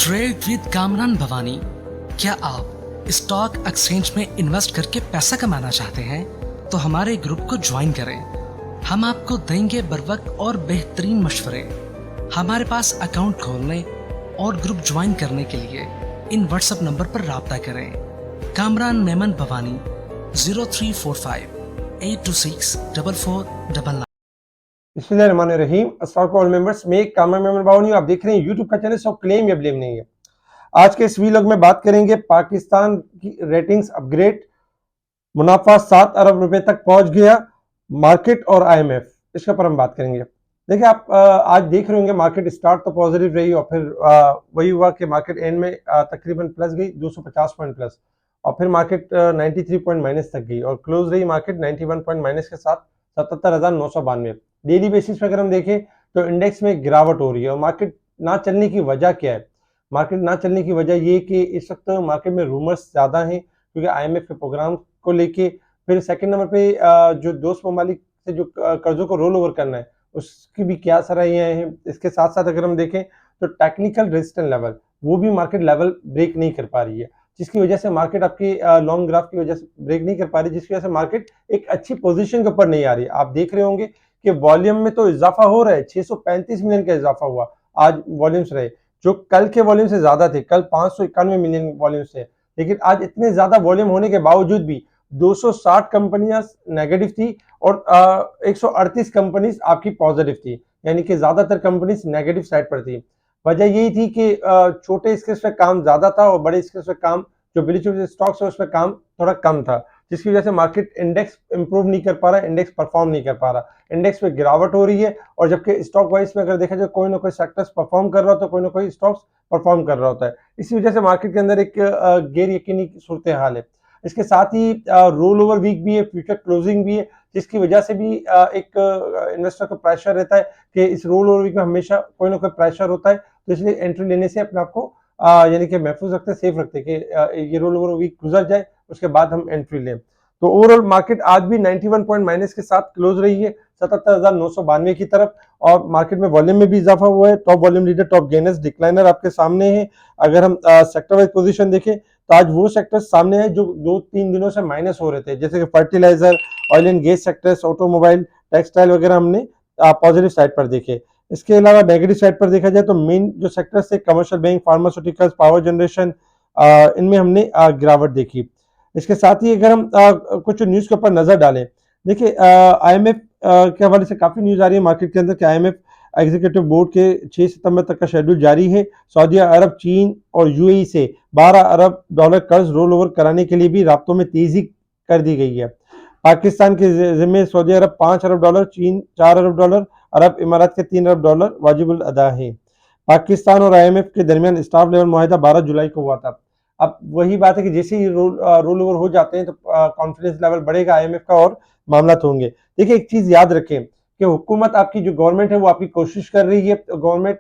Trade with Kamran Bhavani. क्या आप stock exchange में इन्वेस्ट करके पैसा कमाना चाहते हैं तो हमारे ग्रुप को ज्वाइन करें। हम आपको देंगे बर वक्त और बेहतरीन मशवरे। हमारे पास अकाउंट खोलने और ग्रुप ज्वाइन करने के लिए इन व्हाट्सएप नंबर पर राब्ता करें। कामरान मेमन भवानी 0345 826 4499। बिस्मिल्लाहिर्रहमानिर्रहीम। अस्सलाम वालेकुम ऑल मेंबर्स, मैं कामरान मेमन भवानी हूं। आप देख रहे हैं यूट्यूब का चैनल सो क्लेम या ब्लेम नहीं है। आज के इस वीलॉग में बात करेंगे पाकिस्तान की रेटिंग्स अपग्रेड, मुनाफा 7 अरब रुपए तक पहुंच गया, मार्केट और आईएमएफ, इसके ऊपर हम बात करेंगे। देखिए आप आज देख रहे होंगे मार्केट स्टार्ट तो पॉजिटिव रही और फिर वही हुआ कि मार्केट एंड में तकरीबन प्लस गई 250 पॉइंट प्लस, और फिर मार्केट 93 पॉइंट माइनस तक गई और क्लोज रही मार्केट 91 पॉइंट माइनस के साथ 77,992। डेली बेसिस पे अगर हम देखें तो इंडेक्स में गिरावट हो रही है। और मार्केट ना चलने की वजह क्या है? मार्केट ना चलने की वजह ये कि इस वक्त मार्केट में रूमर्स ज़्यादा हैं क्योंकि आईएमएफ के प्रोग्राम को लेके। फिर सेकंड नंबर पे जो दोस्त ममालिक से जो कर्जों को रोल ओवर करना है उसकी भी क्या सराहियाँ हैं। इसके साथ साथ अगर हम देखें तो टेक्निकल रेजिस्टेंस लेवल वो भी मार्केट लेवल ब्रेक नहीं कर पा रही है, जिसकी वजह से मार्केट आपकी लॉन्ग ग्राफ की वजह से ब्रेक नहीं कर पा रही, जिसकी वजह से मार्केट एक अच्छी पोजीशन के ऊपर नहीं आ रही। आप देख रहे होंगे कि वॉल्यूम में तो इजाफा हो रहा है, 635 मिलियन का इजाफा हुआ आज वॉल्यूम्स रहे, जो कल के वॉल्यूम से ज्यादा थे। कल 591 मिलियन वॉल्यूम्स थे, लेकिन आज इतने ज्यादा वॉल्यूम होने के बावजूद भी 260 कंपनियां नेगेटिव थी और 138 कंपनीज आपकी पॉजिटिव थी, यानी कि ज्यादातर कंपनीज नेगेटिव साइड पर थी। वजह यही थी कि छोटे स्केल्स पे काम ज्यादा था और बड़े स्केल्स पे काम, जो ब्लू चिप स्टॉक्स है उसमें काम थोड़ा कम था, जिसकी वजह से मार्केट इंडेक्स इंप्रूव नहीं कर पा रहा, इंडेक्स परफॉर्म नहीं कर पा रहा, इंडेक्स पे गिरावट हो रही है। और जबकि स्टॉक वाइज में अगर देखा जाए कोई ना कोई सेक्टर्स परफॉर्म कर रहा होता है, कोई ना कोई स्टॉक्स परफॉर्म कर रहा होता है। इसी वजह से मार्केट के अंदर एक गैर यकीनी सूरत हाल है। इसके साथ ही रोल ओवर वीक भी है, फ्यूचर क्लोजिंग भी है, जिसकी वजह से भी एक इन्वेस्टर को प्रेशर रहता है कि इस रोल ओवर वीक में हमेशा कोई ना कोई प्रेशर होता है, तो इसलिए एंट्री लेने से अपने आप को यानी कि महफूज रखते, सेफ रखते कि ये रोल ओवर वीक गुजर जाए उसके बाद हम एंट्री लें। तो ओवरऑल मार्केट आज भी 91 पॉइंट माइनस के साथ क्लोज रही है 77,992 की तरफ, और मार्केट में वॉल्यूम में भी इजाफा हुआ है। Top volume leader, top gainers, decliner आपके सामने है। अगर हम सेक्टर वाइज पोजीशन देखें तो आज वो सेक्टर सामने है जो 2-3 दिनों से माइनस हो रहे थे, जैसे कि fertiliser, oil and gas sectors, automobile, textile वगैरह हमने पॉजिटिव साइड पर देखे। इसके अलावा नेगेटिव साइड पर देखा जाए तो मेन जो सेक्टर्स थे commercial bank, pharmaceuticals, power generation, इनमें हमने गिरावट देखी। इसके साथ ही अगर हम कुछ न्यूज के ऊपर नजर डालें, देखिए आईएमएफ के हवाले से काफी न्यूज आ रही है मार्केट के अंदर कि आईएमएफ एग्जीक्यूटिव बोर्ड के 6 सितंबर तक का शेड्यूल जारी है। सऊदी अरब, चीन और यूएई से 12 अरब डॉलर कर्ज रोल ओवर कराने के लिए भी राब्तों में तेजी कर दी गई है। पाकिस्तान के जिम्मे सऊदी अरब 5 अरब डॉलर, चीन 4 अरब डॉलर, अरब इमारात के 3 अरब डॉलर वाजिबुल अदा है। पाकिस्तान और आईएमएफ के दरमियान स्टाफ लेवल मुआहिदा 12 जुलाई को हुआ था। अब वही बात है कि जैसे ही रोल ओवर हो जाते हैं तो कॉन्फिडेंस लेवल बढ़ेगा आईएमएफ का और मामला होंगे। देखिए एक चीज याद रखें कि हुकूमत आपकी जो गवर्नमेंट है वो आपकी कोशिश कर रही है। गवर्नमेंट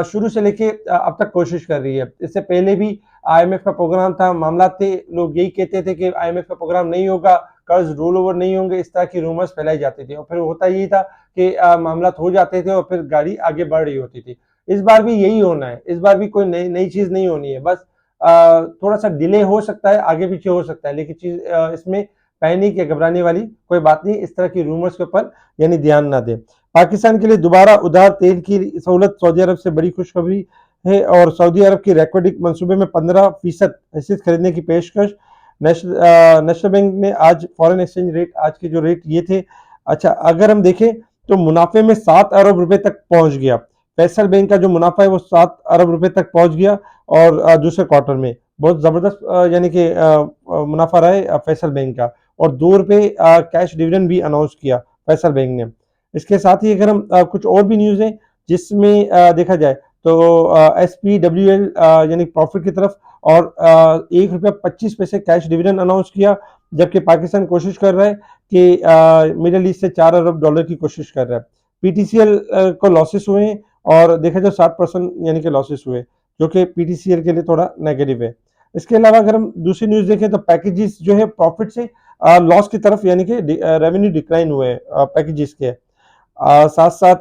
शुरू से लेके अब तक कोशिश कर रही है। इससे पहले भी आईएमएफ का प्रोग्राम था, मामला थे, लोग यही कहते थे कि आईएमएफ का प्रोग्राम नहीं होगा, कर्ज रोल ओवर नहीं होंगे, इस तरह की रूमर्स फैलाई जाती थी और फिर होता यही था कि मामला हो जाते थे और फिर गाड़ी आगे बढ़ रही होती थी। इस बार भी यही होना है, इस बार भी कोई नई चीज नहीं होनी है, बस थोड़ा सा डिले हो सकता है, आगे पीछे हो सकता है, लेकिन चीज इसमें पैनिक या घबराने वाली कोई बात नहीं। इस तरह की रूमर्स के ऊपर यानी ध्यान ना दें। पाकिस्तान के लिए दोबारा उधार तेल की सहूलत, सऊदी अरब से बड़ी खुशखबरी है और सऊदी अरब की रेकॉर्डिक मंसूबे में 15% हैसियत खरीदने की पेशकश। नेशनल बैंक ने आज फॉरेन एक्सचेंज रेट, आज के जो रेट ये थे। अच्छा, अगर हम देखें तो मुनाफे में 7 अरब रुपए तक पहुंच गया। फैसल बैंक का जो मुनाफा है वो 7 अरब रुपए तक पहुंच गया और दूसरे क्वार्टर में बहुत जबरदस्त यानी कि मुनाफा रहा है फैसल बैंक का, और 2 रुपए कैश डिविडेंड भी अनाउंस किया फैसल बैंक ने। इसके साथ ही अगर हम कुछ और भी न्यूज है जिसमें देखा जाए तो SPWL यानी प्रॉफिट की तरफ और 1 रुपया 25 पैसे कैश डिविडेंड अनाउंस किया, जबकि पाकिस्तान कोशिश कर रहा है कि मिडिल ईस्ट से 4 अरब डॉलर की कोशिश कर रहा है। PTCL को लॉसेस हुए हैं और देखा जाए 60% यानी कि लॉसेस हुए, जो कि PTCL के लिए थोड़ा नेगेटिव है। इसके अलावा अगर हम दूसरी न्यूज देखें तो पैकेजेस जो है प्रॉफिट से लॉस की तरफ यानी कि रेवेन्यू डिक्लाइन हुए हैं पैकेजेस के। साथ साथ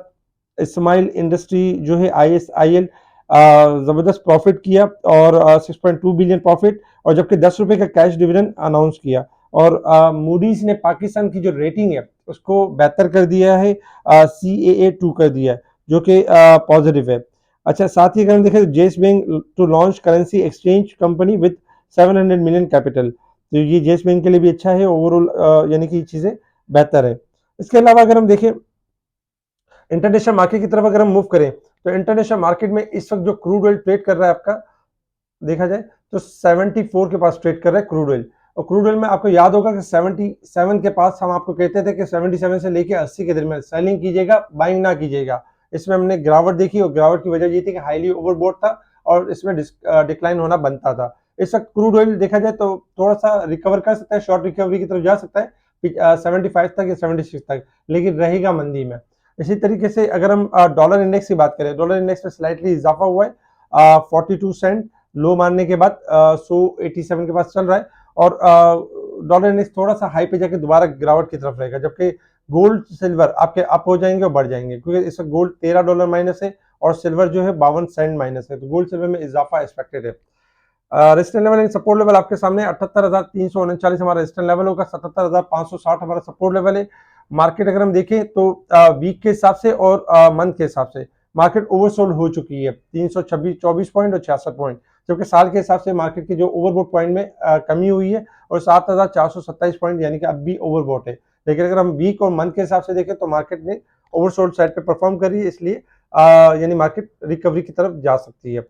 इस्माइल इंडस्ट्री जो है ISIL जबरदस्त प्रॉफिट किया और 6.2 बिलियन प्रॉफिट, और जबकि 10 रुपए का कैश डिविडेंड अनाउंस किया। और मूडीज ने पाकिस्तान की जो रेटिंग है उसको बेहतर कर दिया है, CAA2 कर दिया है, जो कि पॉजिटिव है। अच्छा, साथ ही अगर हम देखें तो Yes Bank to launch currency exchange company with 700 million capital, तो ये जेस बैंक के लिए भी अच्छा है ओवरऑल, यानी कि चीजें बेहतर है। इसके अलावा अगर हम देखें इंटरनेशनल मार्केट की तरफ अगर हम मूव करें, तो इंटरनेशनल मार्केट में इस वक्त जो क्रूड ऑयल ट्रेड कर रहा है आपका, देखा जाए तो 74 के पास ट्रेड कर रहा है क्रूड ऑयल। और क्रूड ऑयल में आपको याद होगा कि 77 के पास हम आपको कहते थे कि 77 से लेके 80 के दरमियान सेलिंग कीजिएगा, बाइंग ना कीजिएगा। इसमें हमने गिरावट देखी और गिरावट की वजह ये थी कि हाईली ओवरबोट था और इसमें डिक्लाइन होना बनता था। इस वक्त क्रूड ऑयल देखा जाए तो थोड़ा सा रिकवर कर सकता है, शॉर्ट रिकवरी की तरफ जा सकता है 75 तक या 76 तक, लेकिन रहेगा मंदी में। इसी तरीके से अगर हम डॉलर इंडेक्स की बात करें, डॉलर इंडेक्स में स्लाइटली इजाफा हुआ है 42 सेंट लो मारने के बाद 187 के पास चल रहा है। और डॉलर इंडेक्स थोड़ा सा हाई पे जाके दोबारा गिरावट की तरफ रहेगा, जबकि गोल्ड सिल्वर आपके अप हो जाएंगे और बढ़ जाएंगे, क्योंकि इस वक्त गोल्ड $13 माइनस है और सिल्वर जो है 52 सेंट माइनस है, तो गोल्ड सिल्वर में इजाफा एक्सपेक्टेड है। Resistance level and support level आपके सामने 78,339 हमारा रेजिस्टेंस लेवल होगा, 77,560 हमारा सपोर्ट लेवल है। मार्केट अगर हम देखें तो वीक के हिसाब से और मंथ के हिसाब से मार्केट ओवरसोल्ड हो चुकी है 324 पॉइंट और 66 पॉइंट, जबकि साल के हिसाब से मार्केट की जो ओवरबोट पॉइंट में कमी हुई है और 7,427 पॉइंट, यानी कि अब भी ओवरबोट है। लेकिन अगर हम वीक और मंथ के हिसाब से देखें तो मार्केट ने ओवरसोल्ड साइड पे परफॉर्म कर रही है, इसलिए यानी मार्केट रिकवरी की तरफ जा सकती है।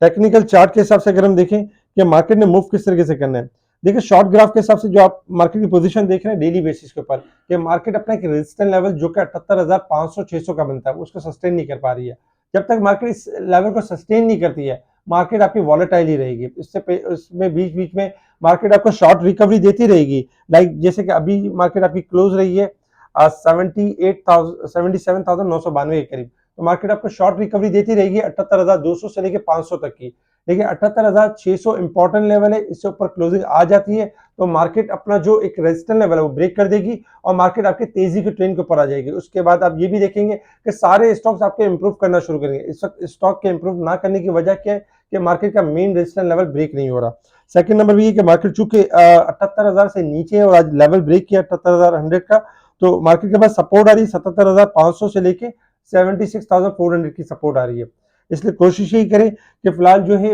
टेक्निकल चार्ट के हिसाब से अगर हम देखें कि मार्केट ने मूव किस तरीके से करना है, देखिए शॉर्ट ग्राफ के हिसाब से जो आप मार्केट की पोजीशन देख रहे हैं डेली बेसिस के ऊपर, कि मार्केट अपना एक रेजिस्टेंस लेवल जो कि 78,500-600 का बनता है उसको सस्टेन नहीं कर पा रही है। जब तक मार्केट इस लेवल को सस्टेन नहीं करती है, मार्केट आपकी वॉलेटाइल ही रहेगी। उसमें बीच बीच में मार्केट आपको शॉर्ट रिकवरी देती रहेगी, लाइक जैसे कि अभी मार्केट आपकी क्लोज रही है 77,992 के करीब, तो मार्केट आपको शॉर्ट रिकवरी देती रहेगी 78,200 से लेके 500 तक की। लेकिन 78,600 इंपॉर्टेंट लेवल है, इससे ऊपर क्लोजिंग आ जाती है तो मार्केट अपना जो एक रेजिस्टेंस लेवल है वो ब्रेक कर देगी और मार्केट आपके तेजी के ट्रेंड के ऊपर आ जाएगी। उसके बाद आप ये भी देखेंगे कि सारे स्टॉक्स आपके इंप्रूव करना शुरू करेंगे। इस वक्त स्टॉक के इंप्रूव ना करने की वजह क्या है कि मार्केट का मेन रेजिस्टेंस लेवल ब्रेक नहीं हो रहा। सेकंड नंबर भी है कि मार्केट चूंकि 78,000 से नीचे है और आज लेवल ब्रेक किया 78,100 का, तो मार्केट के पास सपोर्ट आ रही है 77,500 से लेके 76,400 की सपोर्ट आ रही है। इसलिए कोशिश यही करें कि फिलहाल जो है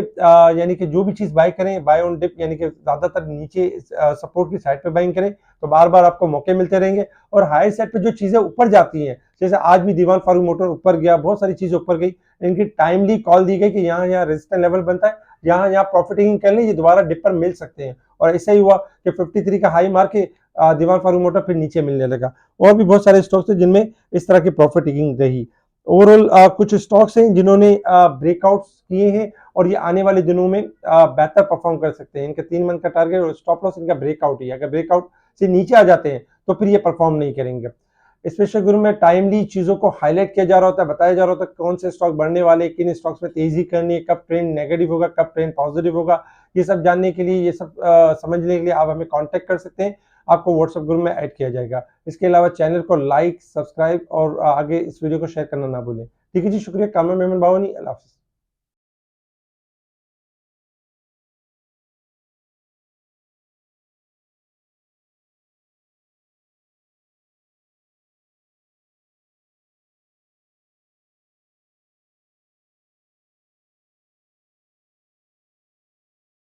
यानी कि जो भी चीज बाय करें बाय ऑन डिप, यानी कि ज्यादातर नीचे सपोर्ट की साइड पे बाइंग करें तो बार बार आपको मौके मिलते रहेंगे। और हाई साइड पे जो चीजें ऊपर जाती हैं, जैसे आज भी दीवान फारूक मोटर ऊपर गया, बहुत सारी चीजें ऊपर गई, इनकी टाइमली कॉल दी गई कि यहाँ यहाँ रेजिस्टेंस लेवल बनता है, यहाँ यहाँ प्रॉफिटिंग कर लें, ये दोबारा डिप पर मिल सकते हैं। और ऐसा ही हुआ कि 53 का हाई मार के दीवान फारूक मोटर फिर नीचे मिलने लगा। और भी बहुत सारे स्टॉक्स थे जिनमें इस तरह की प्रॉफिटिंग रही। ओवरऑल कुछ स्टॉक्स हैं जिन्होंने ब्रेकआउट्स किए हैं और ये आने वाले दिनों में बेहतर परफॉर्म कर सकते हैं। इनका 3 मंथ का टारगेट और स्टॉप लॉस इनका ब्रेकआउट ही है। अगर ब्रेकआउट से नीचे आ जाते हैं तो फिर ये परफॉर्म नहीं करेंगे। स्पेशल ग्रुप में टाइमली चीजों को हाईलाइट किया जा रहा होता है, बताया जा रहा होता है कौन से स्टॉक बढ़ने वाले, किन स्टॉक्स में तेजी करनी है, कब ट्रेंड नेगेटिव होगा, कब ट्रेंड पॉजिटिव होगा। ये सब जानने के लिए, ये सब समझने के लिए आप हमें कांटेक्ट कर सकते हैं। आपको व्हाट्सएप ग्रुप में ऐड किया जाएगा। इसके अलावा चैनल को लाइक, सब्सक्राइब और आगे इस वीडियो को शेयर करना ना भूलें। ठीक है जी, शुक्रिया। कामरान मेमन बावनी, अल्लाह हाफिज़।